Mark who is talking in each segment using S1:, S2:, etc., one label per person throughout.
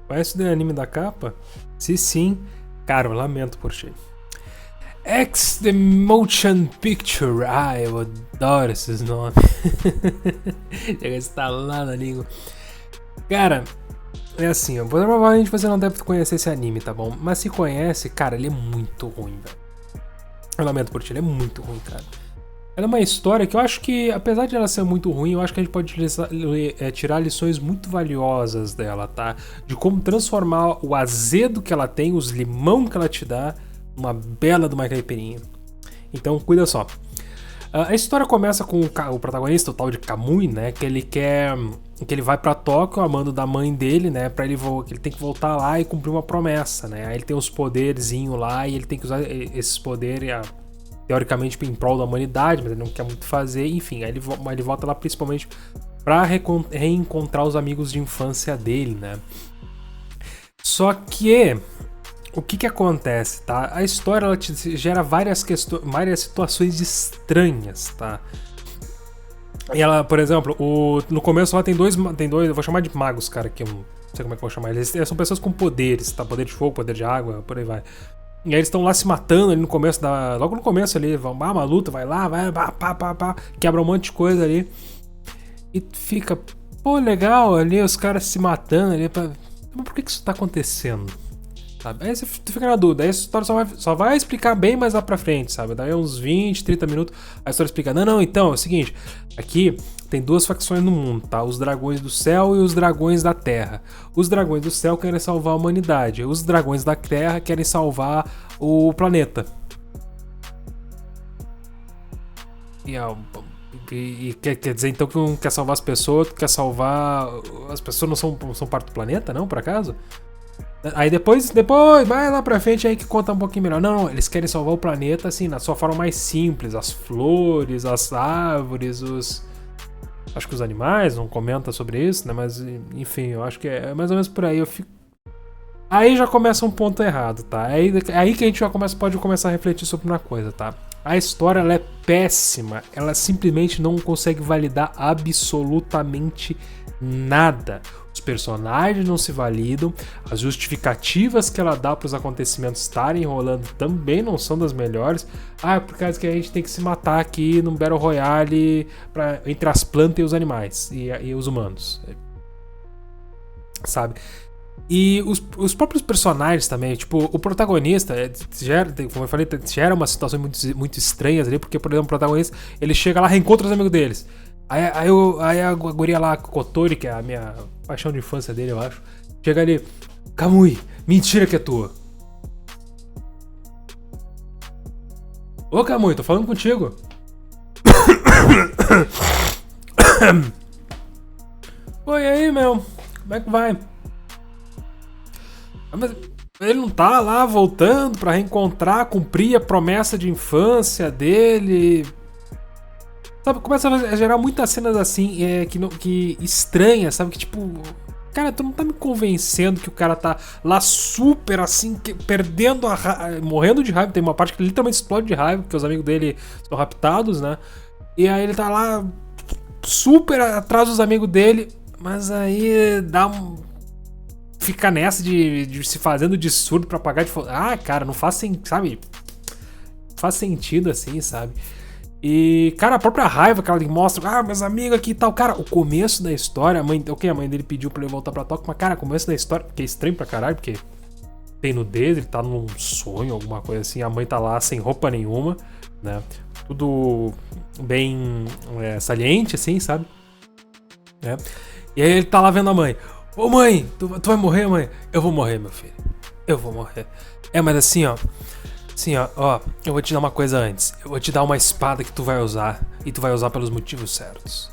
S1: Conhece o anime da capa? Se sim, cara, eu lamento por ti. X The Motion Picture. Ah, eu adoro esses nomes. Chega a estar lá na língua. Cara, é assim, provavelmente você não deve conhecer esse anime, tá bom? Mas se conhece, cara, ele é muito ruim, velho. Eu lamento por ti, ele é muito ruim, cara. Ela é uma história que eu acho que, apesar de ela ser muito ruim, eu acho que a gente pode tirar lições muito valiosas dela, tá? De como transformar o azedo que ela tem, os limão que ela te dá, numa bela de uma caipirinha. Então, cuida só. A história começa com o protagonista, o tal de Kamui, né? Que ele vai pra Tóquio, a mando da mãe dele, né? Que ele tem que voltar lá e cumprir uma promessa, né? Aí ele tem uns poderzinhos lá e ele tem que usar esses poderes, teoricamente, em prol da humanidade, mas ele não quer muito fazer. Enfim, aí ele volta lá principalmente pra reencontrar os amigos de infância dele, né? Só que o que acontece, tá? A história ela te gera várias situações estranhas, tá? E ela, por exemplo, no começo lá tem dois, eu vou chamar de magos, cara, que eu não sei como é que eu vou chamar eles. São pessoas com poderes, tá? Poder de fogo, poder de água, por aí vai. E aí eles estão lá se matando ali no começo logo no começo ali, vão uma luta, vai lá, vai, pá, quebra um monte de coisa ali. E fica, pô, legal ali, os caras se matando ali, mas por que isso tá acontecendo? Sabe? Aí você fica na dúvida, aí a história só vai explicar bem mais lá pra frente, sabe? Daí uns 20, 30 minutos, a história explica, não, então, é o seguinte, aqui tem duas facções no mundo, tá? Os dragões do céu e os dragões da terra. Os dragões do céu querem salvar a humanidade, os dragões da terra querem salvar o planeta. E quer dizer então que um quer salvar as pessoas, quer salvar... As pessoas não são parte do planeta, não, por acaso? Aí depois, vai lá pra frente aí que conta um pouquinho melhor. Não, eles querem salvar o planeta assim, na sua forma mais simples. As flores, as árvores, acho que os animais, não comenta sobre isso, né? Mas, enfim, eu acho que é mais ou menos por aí. Aí já começa um ponto errado, tá? Aí que a gente pode começar a refletir sobre uma coisa, tá? A história, ela é péssima. Ela simplesmente não consegue validar absolutamente nada. Os personagens não se validam, as justificativas que ela dá para os acontecimentos estarem enrolando também não são das melhores. É por causa que a gente tem que se matar aqui no Battle Royale entre as plantas e os animais e os humanos, sabe? E os próprios personagens também, tipo, o protagonista como eu falei, gera uma situação muito, muito estranhas ali, porque, por exemplo, o protagonista, ele chega lá, reencontra os amigos deles. Aí a guria lá, Kotori, que é a minha paixão de infância dele, eu acho, chega ali, Kamui, mentira que é tua. Ô Kamui, tô falando contigo. Oi, aí, meu, como é que vai? Mas ele não tá lá voltando pra reencontrar, cumprir a promessa de infância dele. Sabe, começa a gerar muitas cenas assim, que estranhas, sabe? Que tipo, cara, tu não tá me convencendo que o cara tá lá super assim, perdendo morrendo de raiva. Tem uma parte que ele literalmente explode de raiva, porque os amigos dele são raptados, né? E aí ele tá lá super atrás dos amigos dele, mas aí fica nessa de se fazendo de surdo pra pagar de foda. Cara, não faz sabe? Faz sentido assim, sabe? E, cara, a própria raiva que ela mostra, meus amigos aqui e tal. Cara, o começo da história, a mãe dele pediu pra ele voltar pra Tóquio, mas, cara, o começo da história, que é estranho pra caralho, porque tem nudez, ele tá num sonho, alguma coisa assim, a mãe tá lá sem roupa nenhuma, né? Tudo bem saliente, assim, sabe? E aí ele tá lá vendo a mãe. Ô mãe, tu vai morrer, mãe? Eu vou morrer, meu filho. Eu vou morrer. Mas assim, ó, eu vou te dar uma coisa antes. Eu vou te dar uma espada que tu vai usar. E tu vai usar pelos motivos certos.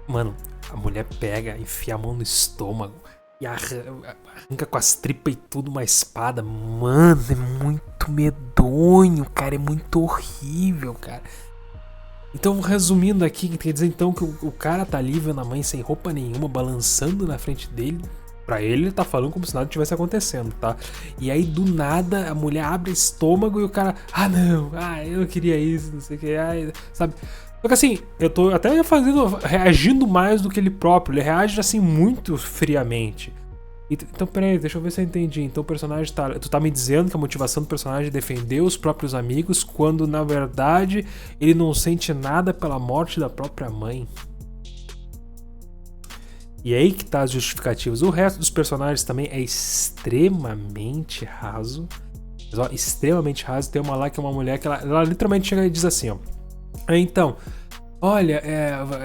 S1: Mano, a mulher pega, enfia a mão no estômago e arranca com as tripas e tudo uma espada. Mano, é muito medonho, cara. É muito horrível, cara. Então, resumindo aqui, quer dizer então que o cara tá ali vendo a mãe sem roupa nenhuma, balançando na frente dele. Pra ele tá falando como se nada tivesse acontecendo, tá? E aí, do nada, a mulher abre o estômago e o cara... não, eu não queria isso, não sei o que, sabe? Só que assim, eu tô até reagindo mais do que ele próprio. Ele reage, assim, muito friamente. Então, peraí, deixa eu ver se eu entendi. Então o personagem tá. Tu tá me dizendo que a motivação do personagem é defender os próprios amigos, quando na verdade ele não sente nada pela morte da própria mãe. E é aí que tá as justificativas. O resto dos personagens também é extremamente raso. Mas, ó, extremamente raso. Tem uma lá que é uma mulher que ela literalmente chega e diz assim, ó. Então, olha,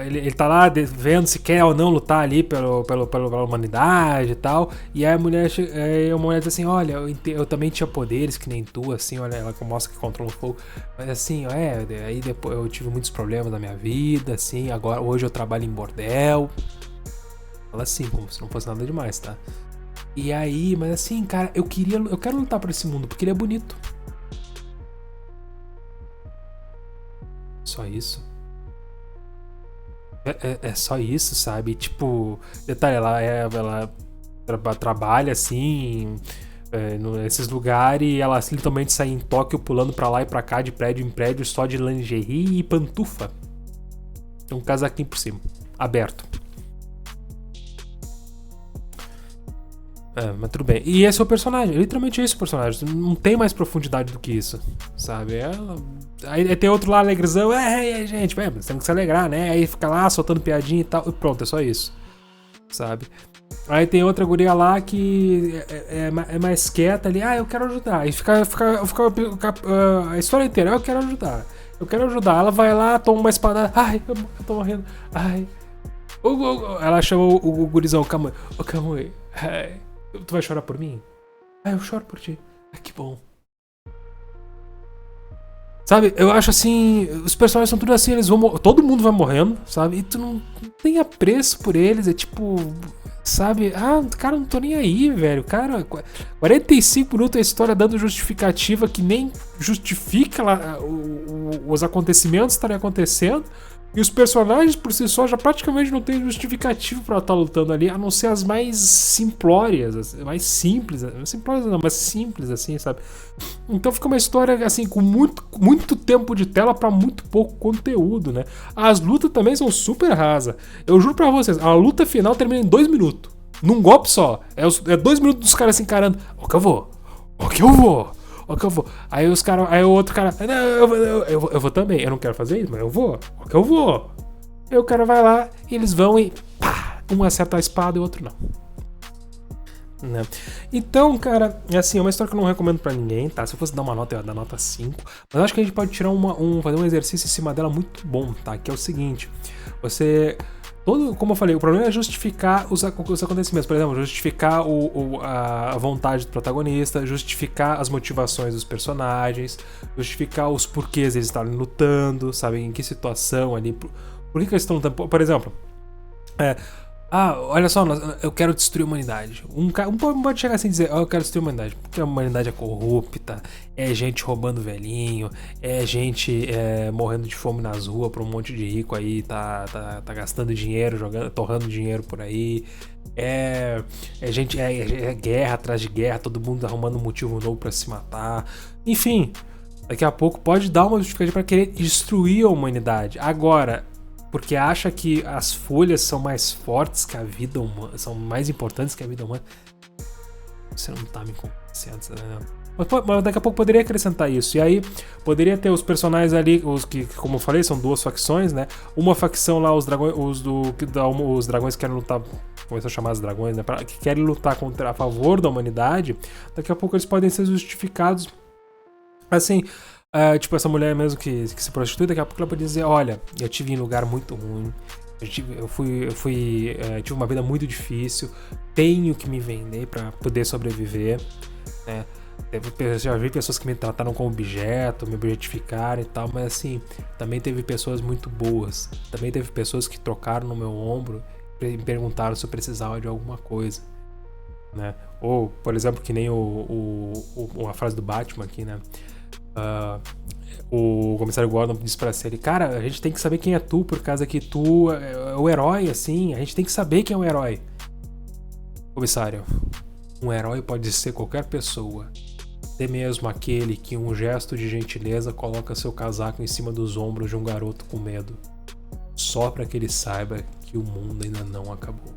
S1: ele tá lá vendo se quer ou não lutar ali pela humanidade e tal. E aí a mulher diz assim, olha, eu também tinha poderes que nem tu, assim, olha, ela mostra que controla o fogo. Mas assim, aí depois eu tive muitos problemas na minha vida, assim, agora hoje eu trabalho em bordel. Fala assim, como se não fosse nada demais, tá? E aí, mas assim, cara, eu quero lutar por esse mundo, porque ele é bonito. Só isso. É só isso, sabe? Tipo, detalhe, ela trabalha assim, nesses lugares, e ela literalmente sai em Tóquio pulando pra lá e pra cá, de prédio em prédio, só de lingerie e pantufa. Tem um casaquinho por cima, aberto. Mas tudo bem. E esse é o personagem, literalmente esse é o personagem. Não tem mais profundidade do que isso, sabe? Aí tem outro lá alegrezão, gente, você tem que se alegrar, né? Aí fica lá soltando piadinha e tal, e pronto, é só isso, sabe? Aí tem outra guria lá que é mais quieta ali, eu quero ajudar. E fica a história inteira, eu quero ajudar. Eu quero ajudar. Ela vai lá, toma uma espada, eu tô morrendo, Ela chama o gurizão, calma aí, tu vai chorar por mim? Eu choro por ti. Que bom. Sabe, eu acho assim, os personagens são tudo assim, todo mundo vai morrendo, sabe? E tu não tem apreço por eles, é tipo, sabe? Cara, não tô nem aí, velho. Cara, 45 minutos a história dando justificativa que nem justifica os acontecimentos estarem acontecendo. E os personagens por si só já praticamente não tem justificativo pra estar lutando ali, a não ser as mais simplórias, mais simples. Simplórias não, mas simples assim, sabe? Então fica uma história assim, com muito tempo de tela pra muito pouco conteúdo, né? As lutas também são super rasas. Eu juro pra vocês, a luta final termina em 2 minutos. Num golpe só. É 2 minutos dos caras se encarando. Ó que eu vou. Aí o outro cara, não, eu vou também, eu não quero fazer isso, mas eu vou. Ó que eu vou. Aí o cara vai lá, e eles vão e pá, um acerta a espada e o outro não. Né? Então, cara, assim, é uma história que eu não recomendo pra ninguém, tá? Se eu fosse dar uma nota, eu ia dar nota 5. Mas eu acho que a gente pode tirar fazer um exercício em cima dela muito bom, tá? Que é o seguinte, como eu falei, o problema é justificar os acontecimentos. Por exemplo, justificar a vontade do protagonista, justificar as motivações dos personagens, justificar os porquês eles estarem lutando, sabe? Em que situação ali. Por que eles estão lutando? Por exemplo, olha só, eu quero destruir a humanidade. Um pode chegar assim e dizer, eu quero destruir a humanidade, porque a humanidade é corrupta, é gente roubando velhinho, é gente morrendo de fome nas ruas por um monte de rico aí, tá gastando dinheiro, torrando dinheiro por aí. É guerra atrás de guerra, todo mundo arrumando um motivo novo pra se matar. Enfim, daqui a pouco pode dar uma justificativa pra querer destruir a humanidade. Agora, porque acha que as folhas são mais fortes que a vida humana, são mais importantes que a vida humana. Você não tá me convencendo, né? Mas daqui a pouco poderia acrescentar isso. E aí poderia ter os personagens ali, os que, como eu falei, são 2 facções, né? Uma facção lá, os dragões, os dragões que querem lutar, começou a chamar os dragões, né? Que querem lutar a favor da humanidade. Daqui a pouco eles podem ser justificados. Assim, tipo essa mulher mesmo que se prostitui, daqui a pouco ela pode dizer, olha, eu tive em lugar muito ruim, eu tive uma vida muito difícil, tenho que me vender pra poder sobreviver, né? Já vi pessoas que me trataram como objeto, me objetificaram e tal, mas assim, também teve pessoas muito boas, também teve pessoas que trocaram no meu ombro e me perguntaram se eu precisava de alguma coisa, né? Ou, por exemplo, que nem a frase do Batman aqui, né? O comissário Gordon disse pra ele, cara, a gente tem que saber quem é tu, por causa que tu é o herói, assim, a gente tem que saber quem é o herói. Comissário, um herói pode ser qualquer pessoa, até mesmo aquele que, em um gesto de gentileza, coloca seu casaco em cima dos ombros de um garoto com medo, só pra que ele saiba que o mundo ainda não acabou.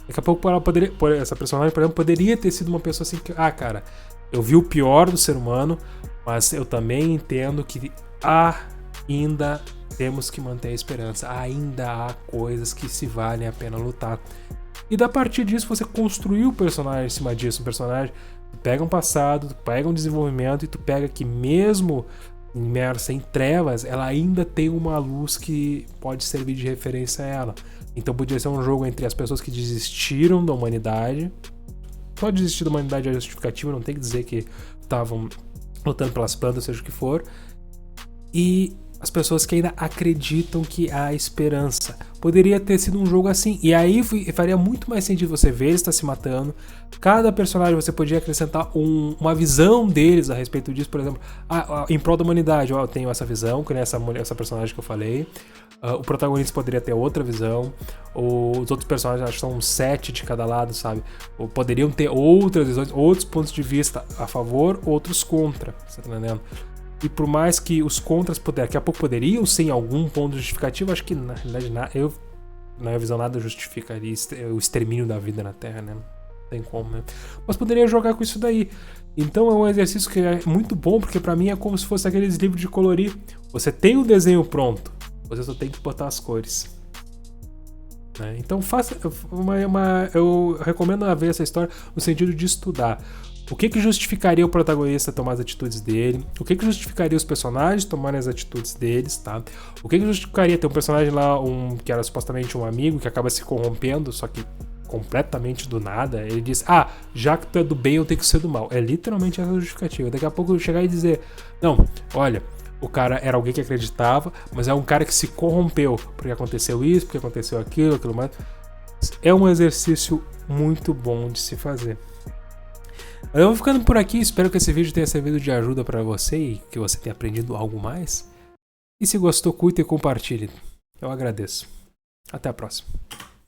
S1: Daqui a pouco ela poderia, essa personagem, por exemplo, poderia ter sido uma pessoa assim que, cara, eu vi o pior do ser humano, mas eu também entendo que ainda temos que manter a esperança, ainda há coisas que se valem a pena lutar. E da partir disso você construir o personagem em cima disso, um personagem, tu pega um passado, tu pega um desenvolvimento e tu pega que mesmo imersa em trevas, ela ainda tem uma luz que pode servir de referência a ela. Então podia ser um jogo entre as pessoas que desistiram da humanidade. Só desistir da humanidade é justificativa, não tem que dizer que estavam lutando pelas plantas, seja o que for. E as pessoas que ainda acreditam que há esperança. Poderia ter sido um jogo assim. E aí faria muito mais sentido você ver eles se matando. Cada personagem você podia acrescentar uma visão deles a respeito disso. Por exemplo, em prol da humanidade, eu tenho essa visão, com essa personagem que eu falei. O protagonista poderia ter outra visão. Os outros personagens, acho que são 7 de cada lado, sabe? Ou poderiam ter outras visões, outros pontos de vista a favor, outros contra. Você tá entendendo? E por mais que os contras daqui a pouco poderiam ser em algum ponto justificativo, acho que na realidade na minha visão nada justificaria o extermínio da vida na Terra, né? Não tem como, né? Mas poderia jogar com isso daí. Então é um exercício que é muito bom, porque pra mim é como se fosse aqueles livros de colorir. Você tem o desenho pronto, você só tem que botar as cores. Né? Então faça eu recomendo ver essa história no sentido de estudar. O que justificaria o protagonista tomar as atitudes dele? O que justificaria os personagens tomarem as atitudes deles, tá? O que justificaria ter um personagem lá, que era supostamente um amigo, que acaba se corrompendo, só que completamente do nada. Ele diz, já que tu é do bem, eu tenho que ser do mal. É literalmente essa justificativa. Daqui a pouco eu chegar e dizer, não, olha, o cara era alguém que acreditava, mas é um cara que se corrompeu, porque aconteceu isso, porque aconteceu aquilo mais. É um exercício muito bom de se fazer. Eu vou ficando por aqui, espero que esse vídeo tenha servido de ajuda para você e que você tenha aprendido algo mais. E se gostou, curta e compartilhe. Eu agradeço. Até a próxima.